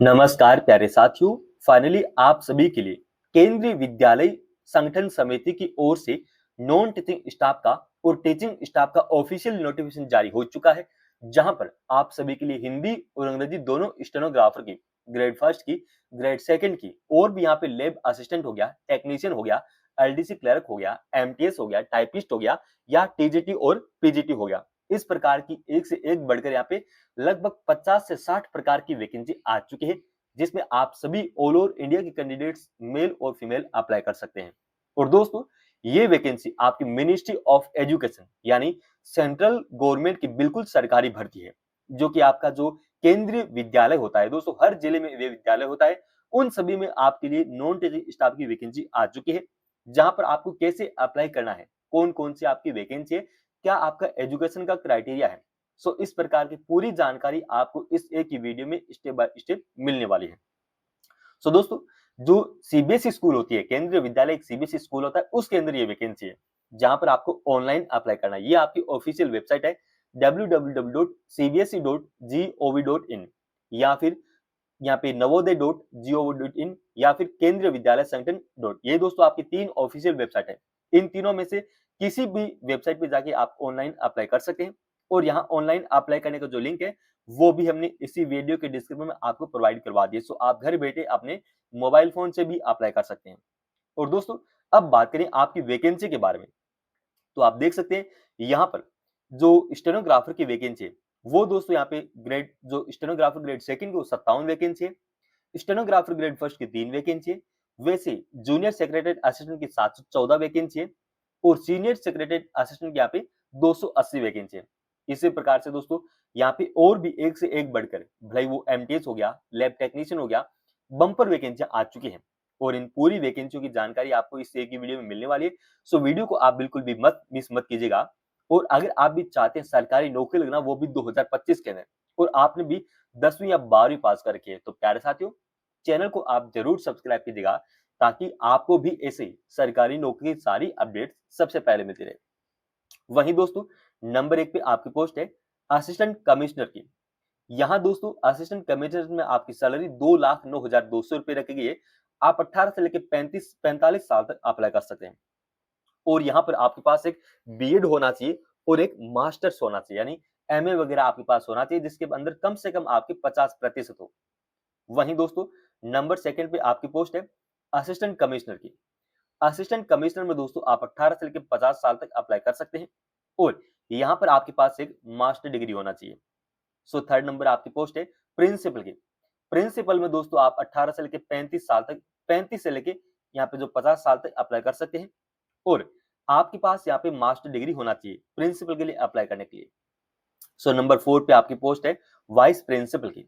नमस्कार प्यारे साथियों। फाइनली आप सभी के लिए केंद्रीय विद्यालय संगठन समिति की ओर से नॉन टीचिंग स्टाफ का और टीचिंग स्टाफ का ऑफिशियल नोटिफिकेशन जारी हो चुका है, जहां पर आप सभी के लिए हिंदी और अंग्रेजी दोनों स्टेनोग्राफर की ग्रेड फर्स्ट की, ग्रेड सेकंड की और भी यहाँ पे लैब असिस्टेंट हो गया, टेक्नीशियन हो गया, एलडीसी क्लर्क हो गया, एमटीएस हो गया, टाइपिस्ट हो गया या टीजीटी और पीजीटी हो गया। इस प्रकार की एक से एक बढ़कर यहाँ पे लगभग 50 से 60 प्रकार की वैकेंसी आ चुकी है, जिसमें आप सभी ऑल ओवर इंडिया के कैंडिडेट्स मेल और फीमेल अप्लाई कर सकते हैं। और दोस्तों, ये वैकेंसी आपकी मिनिस्ट्री ऑफ एजुकेशन यानी सेंट्रल गवर्नमेंट की बिल्कुल सरकारी भर्ती है, जो कि आपका जो केंद्रीय विद्यालय होता है दोस्तों, हर जिले में वे विद्यालय होता है, उन सभी में आपके लिए नॉन टीचिंग स्टाफ की वैकेंसी आ चुकी है। जहां पर आपको कैसे अप्लाई करना है, कौन कौन सी आपकी वैकेंसी है, क्या आपका एजुकेशन का क्राइटेरिया है, सो इस प्रकार की पूरी जानकारी आपको इस एक ही वीडियो में स्टेप बाय स्टेप मिलने वाली है। सो दोस्तों, जो सीबीएसई स्कूल होती है, केंद्रीय विद्यालय एक सीबीएसई स्कूल होता है, उसके अंदर ये वैकेंसी है, जहां पर आपको ऑनलाइन अप्लाई करना है। ये आपकी ऑफिशियल वेबसाइट है www.cbse.gov.in या फिर यहाँ पे नवोदय.gov.in या फिर केंद्रीय विद्यालय संगठन डॉट, ये दोस्तों आपकी तीन ऑफिशियल वेबसाइट है। इन तीनों में से किसी भी वेबसाइट पे जाके आप ऑनलाइन अप्लाई कर सकते हैं। और यहाँ ऑनलाइन अप्लाई करने का जो लिंक है, वो भी हमने इसी वीडियो के डिस्क्रिप्शन में आपको प्रोवाइड करवा दिया। सो आप घर बैठे अपने मोबाइल फोन से भी अप्लाई कर सकते हैं। और दोस्तों, अब बात करें आपकी वैकेंसी के बारे में, तो आप देख सकते हैं यहाँ पर जो स्टेनोग्राफर की वैकेंसी है, वो दोस्तों यहाँ पे ग्रेड जो स्टेनोग्राफर ग्रेड सेकंड की 57 वैकेंसी है, स्टेनोग्राफर ग्रेड फर्स्ट की 3 वैकेंसी है, वैसे जूनियर सेक्रेटरी असिस्टेंट की 714 वैकेंसी है और सीनियर सेक्रेटरी असिस्टेंट की यहाँ पे 280 वैकेंसी है। इसी प्रकार से दोस्तों, यहाँ पे और भी एक से एक बढ़कर, भले वो एमटीएस हो गया, लैब टेक्नीशियन हो गया, बम्पर वैकेंसियां आ चुकी हैं। और इन पूरी वैकेंसियों की जानकारी आपको इस एक ही वीडियो में मिलने वाली है। सो वीडियो को आप बिल्कुल भी मत मिस मत कीजिएगा। और अगर आप भी चाहते हैं सरकारी नौकरी लगना, वो भी 2025 के अंदर, और आपने भी 10वीं या 12वीं पास कर रखी है, तो प्यारे साथियों, चैनल को आप जरूर सब्सक्राइब कीजिएगा, ताकि आपको भी ऐसे ही सरकारी नौकरी की सारी अपडेट सबसे पहले मिलती रहे। वहीं दोस्तों, नंबर 1 पे आपकी पोस्ट है असिस्टेंट कमिश्नर की। यहाँ दोस्तों असिस्टेंट कमिश्नर में आपकी सैलरी 2,09,200 रुपए रखी गई है। आप 18 से लेकर 45 साल तक अप्लाई कर सकते हैं। और यहाँ पर आपके पास एक बीएड होना चाहिए और एक मास्टर्स होना चाहिए, यानी एमए वगैरह आपके पास होना चाहिए, जिसके अंदर कम से कम आपके 50% हो। वहीं दोस्तों, नंबर सेकंड पे आपकी पोस्ट है असिस्टेंट कमिश्नर की। असिस्टेंट कमिश्नर में दोस्तों आप 18 से लेकर 50 साल तक अप्लाई कर सकते हैं और यहाँ पर आपके पास एक मास्टर डिग्री होना चाहिए। सो थर्ड नंबर आपकी पोस्ट है प्रिंसिपल की। प्रिंसिपल में दोस्तों आप 18 से लेकर 35 साल तक, 35 से लेकर यहाँ पे जो 50 साल तक अप्लाई कर सकते हैं और आपके पास यहाँ पे मास्टर डिग्री होना चाहिए प्रिंसिपल के लिए अप्लाई करने के लिए। सो नंबर 4 पे आपकी पोस्ट है वाइस प्रिंसिपल की।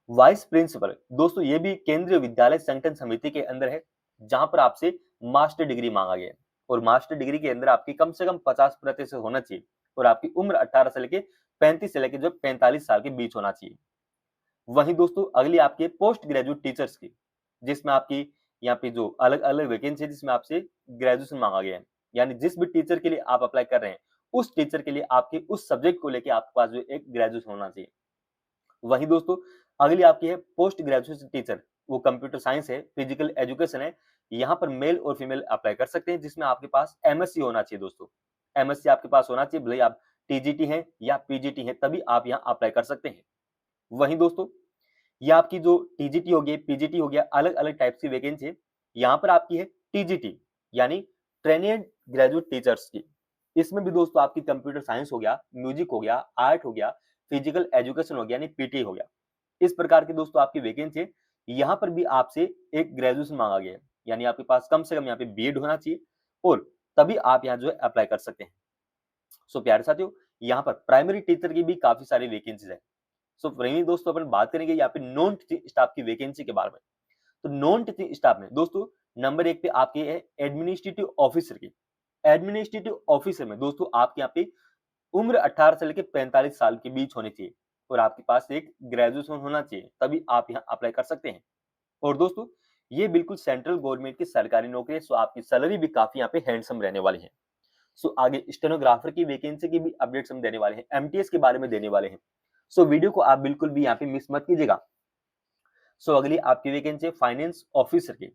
वाइस प्रिंसिपल दोस्तों, ये भी केंद्रीय विद्यालय संगठन समिति के अंदर है, जहां पर आपसे मास्टर डिग्री मांगा गया है और मास्टर डिग्री के अंदर आपकी कम से कम 50% होना चाहिए और आपकी उम्र 18 से लेके 35 से लेके जो 45 साल के बीच होना चाहिए। वहीं दोस्तों, अगली आपकी पोस्ट ग्रेजुएट टीचर्स की, जिसमें आपकी यहाँ पे जो अलग अलग वैकेंसी है, जिसमें आपसे ग्रेजुएशन मांगा गया है, यानी जिस भी टीचर के लिए आप अप्लाई कर रहे हैं, उस टीचर के लिए आपके उस सब्जेक्ट को लेके आपके पास जो एक ग्रेजुएशन होना चाहिए। वहीं दोस्तों, अगली आपकी है पोस्ट ग्रेजुएशन टीचर, वो कंप्यूटर साइंस है, फिजिकल एजुकेशन है। यहाँ पर मेल और फीमेल अप्लाई कर सकते हैं, जिसमें आपके पास एमएससी होना चाहिए दोस्तों। एमएससी आपके पास होना चाहिए, भले आप टीजीटी हैं या पीजीटी हैं, तभी आप यहाँ अप्लाई कर सकते हैं। वहीं दोस्तों, ये आपकी जो टीजीटी हो गई, पीजीटी हो गया, अलग अलग टाइप की वैकेंसी है। यहाँ पर आपकी है टीजीटी यानी ट्रेनिंग ग्रेजुएट टीचर्स की। इसमें भी दोस्तों आपकी कंप्यूटर साइंस हो गया, म्यूजिक हो गया, आर्ट हो गया, फिजिकल एजुकेशन हो गया, यानी पीटी हो गया। इस प्रकार की दोस्तों आपकी वैकेंसी है। यहाँ पर भी आपसे एक ग्रेजुएशन मांगा गया है, यानी आपके पास कम से कम यहाँ पे बीएड होना चाहिए और तभी आप यहाँ जो है अप्लाई कर सकते हैं। सो प्यारे साथियों, यहाँ पर प्राइमरी टीचर की भी काफी सारी वैकेंसीज है। सो वहीं दोस्तों अपन बात करेंगे यहाँ पे नॉन टीचिंग स्टाफ की वैकेंसी के बारे में। तो नॉन टीचिंग स्टाफ में दोस्तों नंबर 1 पे आपकी है एडमिनिस्ट्रेटिव ऑफिसर की। एडमिनिस्ट्रेटिव ऑफिसर में दोस्तों आपके यहाँ पे उम्र 18 से लेकर 45 साल के बीच होनी चाहिए और आपके पास एक ग्रेजुएशन होना चाहिए, तभी आप यहाँ अप्लाई कर सकते हैं। और दोस्तों, ये बिल्कुल सेंट्रल गवर्नमेंट की सरकारी नौकरी है, सो आपकी सैलरी भी काफी यहाँ पे हैंडसम रहने वाली है। सो आगे स्टेनोग्राफर की वैकेंसी की भी अपडेट्स हम देने वाले हैं, एमटीएस के बारे में देने वाले हैं। सो वीडियो को आप बिल्कुल भी यहाँ पे मिस मत कीजिएगा। सो अगली आपकी वैकेंसी है फाइनेंस ऑफिसर की।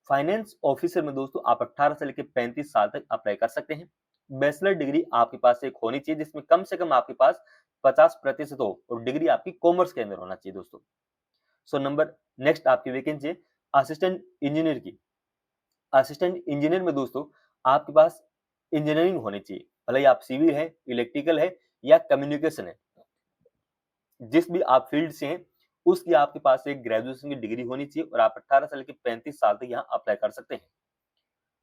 फाइनेंस ऑफिसर में दोस्तों आप 18 से लेकर 35 साल तक अप्लाई कर सकते हैं। बैचलर डिग्री आपके पास एक होनी चाहिए जिसमें कम से कम आपके पास 50% हो और डिग्री आपकी कॉमर्स के अंदर होना चाहिए दोस्तों। सो नंबर नेक्स्ट आपकी वैकेंसी है असिस्टेंट इंजीनियर की। असिस्टेंट इंजीनियर में दोस्तों आपके पास इंजीनियरिंग होनी चाहिए, भले ही आप सिविल है, इलेक्ट्रिकल है या कम्युनिकेशन है, जिस भी आप फील्ड से हैं उसकी आपके पास एक ग्रेजुएशन की डिग्री होनी चाहिए और आप 18 से लेकर 35 साल तक यहाँ अप्लाई कर सकते हैं।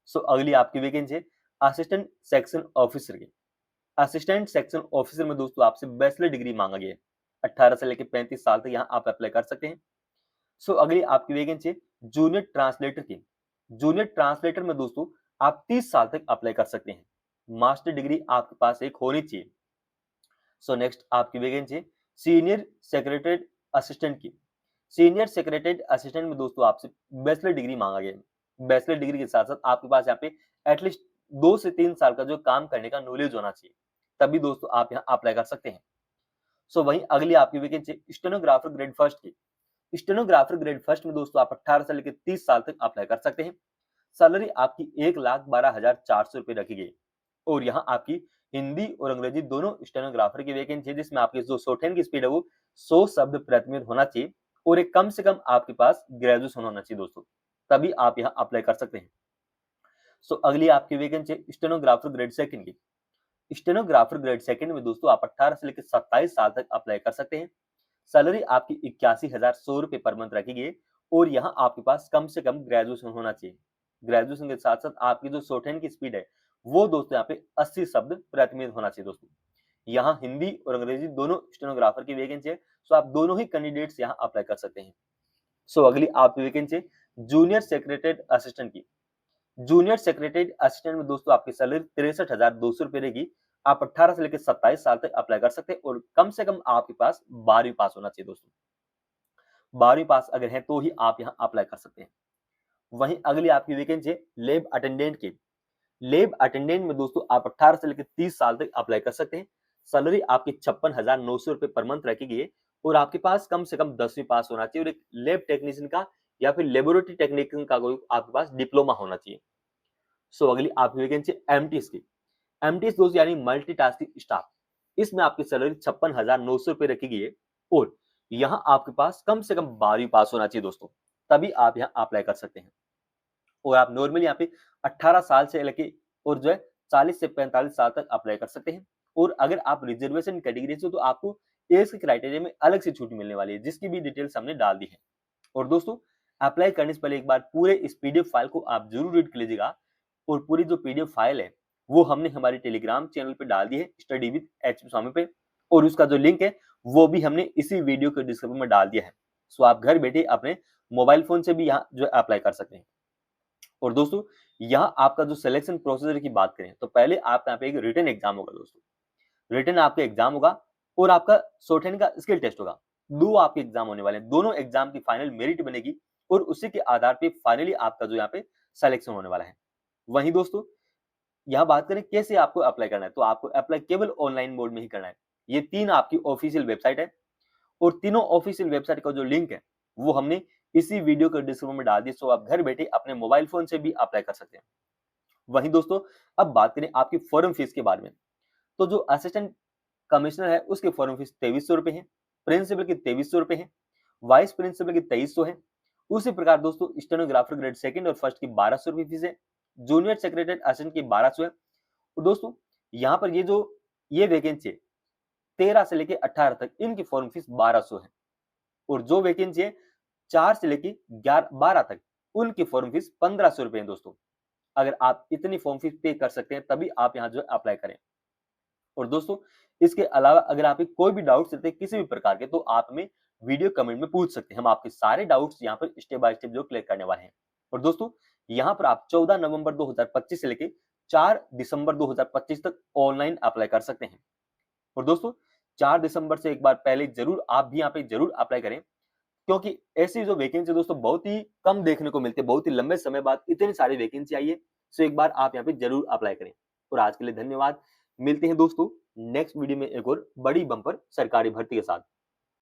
सो अगली आपकी वैकेंसी है असिस्टेंट सेक्शन ऑफिसर की। असिस्टेंट सेक्शन ऑफिसर में दोस्तों आपसे बैचलर डिग्री मांगा गया है, 18 से लेकर 35 साल तक यहाँ आप अप्लाई कर सकते हैं। सो अगली आपकी वैकेंसी है जूनियर ट्रांसलेटर की। जूनियर ट्रांसलेटर में दोस्तों आप 30 साल तक अप्लाई कर सकते हैं, मास्टर डिग्री आपके पास एक होनी चाहिए। सो नेक्स्ट आपकी वैकेंसी है सीनियर सेक्रेटरी असिस्टेंट की। सीनियर सेक्रेटरी असिस्टेंट में दोस्तों आपसे बैचलर डिग्री मांगा गया है। बैचलर डिग्री के साथ साथ आपके पास यहाँ पे एटलीस्ट 2 से 3 साल का जो काम करने का नॉलेज होना चाहिए, तभी दोस्तों आप यहाँ अप्लाई कर सकते हैं। सो वहीं अगली आपकी वैकेंसी स्टेनोग्राफर ग्रेड फर्स्ट की। स्टेनोग्राफर ग्रेड फर्स्ट में दोस्तों आप 18 से लेकर 30 साल तक अप्लाई कर सकते हैं। सैलरी आपकी 1,12,400 रुपए रखी गई और यहाँ आपकी हिंदी और अंग्रेजी दोनों स्टेनोग्राफर की वैकेंसी है जिसमें आपकी जो शॉर्टहैंड की स्पीड है वो 100 शब्द प्रति मिनट होना चाहिए और एक कम से कम आपके पास ग्रेजुएशन होना चाहिए दोस्तों, तभी आप यहाँ अप्लाई कर सकते हैं। सो अगली आपकी वैकेंसी है स्टेनोग्राफर ग्रेड सेकंड की। स्टेनोग्राफर ग्रेड सेकंड में दोस्तों आप 18 से लेकर 27 साल तक अप्लाई कर सकते हैं। सैलरी आपकी 81,100 रुपए पर मंथ रखी गई और यहाँ आपके पास कम से कम ग्रेजुएशन होना चाहिए। ग्रेजुएशन के साथ साथ आपकी जो शॉर्टहैंड की स्पीड है वो दोस्तों यहाँ पे 80 शब्द प्रति मिनट होना चाहिए दोस्तों। यहाँ हिंदी और अंग्रेजी दोनों स्टेनोग्राफर की वैकेंसी है, सो आप दोनों ही कैंडिडेट्स यहाँ अप्लाई कर सकते हैं। सो अगली आपकी वैकेंसी जूनियर सेक्रेटरी असिस्टेंट की। जूनियर सेक्रेटरी असिस्टेंट में दोस्तों आपकी सैलरी 63,200 रुपए रहेगी। आप 18 से लेकर 27 साल तक अप्लाई कर सकते हैं और कम से कम आपके पास 12वीं पास होना चाहिए दोस्तों। 12वीं पास अगर है तो ही आप यहाँ अप्लाई कर सकते हैं। वहीं अगली आपकी वैकेंसी है लैब अटेंडेंट की। लैब अटेंडेंट में दोस्तों आप 18 से लेकर 30 साल तक अप्लाई कर सकते हैं। सैलरी आपकी 56,900 रुपए पर मंथ रखी गई है और आपके पास कम से कम 10वीं पास होना चाहिए और एक लैब टेक्नीशियन का या फिर लेबोरेटरी टेक्नीशियन का कोई आपके पास डिप्लोमा होना चाहिए। सो अगली आपकी वैकेंसी एमटीएस की। एमटीएस दोस्तों यानी मल्टीटास्किंग स्टाफ, इसमें आपकी सैलरी 56,900 रुपए रखी गई है और यहाँ आपके पास कम से कम 12वीं पास होना चाहिए दोस्तों, तभी आप यहाँ अप्लाई कर सकते हैं। और आप नॉर्मली यहाँ पे 18 साल से लेके और जो है 40 से 45 साल तक अप्लाई कर सकते हैं और अगर आप रिजर्वेशन कैटेगरी से हो तो आपको एज के क्राइटेरिया में अलग से छूट मिलने वाली है जिसकी भी डिटेल्स हमने डाल दी है। और दोस्तों अप्लाई करने से पहले एक बार पूरे इस पीडीएफ फाइल को आप जरूर रीड कर लीजिएगा और पूरी जो पीडीएफ फाइल है वो हमने हमारे टेलीग्राम चैनल पे डाल दी है स्टडी विद एचपी स्वामी पे और उसका जो लिंक है वो भी हमने इसी वीडियो के डिस्क्रिप्शन में डाल दिया है। सो आप घर बैठे अपने मोबाइल फोन से भी यहाँ जो अप्लाई कर सकते हैं। और दोस्तों यहाँ आपका जो सिलेक्शन प्रोसीजर की बात करें तो पहले आपका यहाँ पे एक रिटन एग्जाम होगा दोस्तों। रिटन आपका एग्जाम होगा और आपका शॉर्टहैंड का स्किल टेस्ट होगा। दो आपके एग्जाम होने वाले हैं, दोनों एग्जाम की फाइनल मेरिट बनेगी और उसी के आधार पे फाइनली आपका जो यहाँ पे सिलेक्शन होने वाला है। वहीं दोस्तों यहाँ बात करें कैसे आपको अप्लाई करना है तो आपको अप्लाई केवल ऑनलाइन मोड में ही करना है। ये 3 आपकी ऑफिशियल वेबसाइट है और तीनों ऑफिशियल वेबसाइट का जो लिंक है वो हमने इसी वीडियो के डिस्क्रिप्शन में डाल दिया, सो आप घर बैठे अपने मोबाइल फोन से भी अप्लाई कर सकते हैं। वहीं दोस्तों अब बात करें आपकी फॉर्म फीस के बारे में तो जो असिस्टेंट कमिश्नर है उसकी फॉर्म फीस 2300 रुपए है, प्रिंसिपल की 2300 रुपए है, वाइस प्रिंसिपल की 2300 है। उसी प्रकार दोस्तों स्टेनोग्राफर ग्रेड सेकंड और फर्स्ट की 1200 रुपए फीस है, जूनियर सेक्रेटरी असिस्टेंट की 1200 है। और दोस्तों यहाँ पर ये वैकेंसी है 13 से लेके 18 तक इनकी फॉर्म फीस 1200 है और जो वैकेंसी है 4 से लेके 12 तक उनकी फॉर्म फीस 1500 रुपए है दोस्तों। अगर आप इतनी फॉर्म फीस पे कर सकते हैं तभी आप यहाँ जो अप्लाई करें। और दोस्तों इसके अलावा अगर आपके कोई भी डाउट्स रहते हैं किसी भी प्रकार के तो आप हमें वीडियो कमेंट में पूछ सकते हैं, हम आपके सारे डाउट्स यहाँ पर स्टेप बाय स्टेप जो क्लियर करने वाले हैं। और दोस्तों यहाँ पर आप 14 नवंबर 2025 से लेके 4 दिसंबर 2025 तक ऑनलाइन अप्लाई कर सकते हैं। और दोस्तों 4 दिसंबर से एक बार पहले जरूर आप भी यहाँ पे जरूर अप्लाई करें क्योंकि ऐसी जो वैकेंसी दोस्तों बहुत ही कम देखने को मिलती है, बहुत ही लंबे समय बाद इतनी सारी वैकेंसी आई है। सो एक बार आप यहाँ पे जरूर अप्लाई करें। और आज के लिए धन्यवाद, मिलते हैं दोस्तों नेक्स्ट वीडियो में एक और बड़ी बम्पर सरकारी भर्ती के साथ।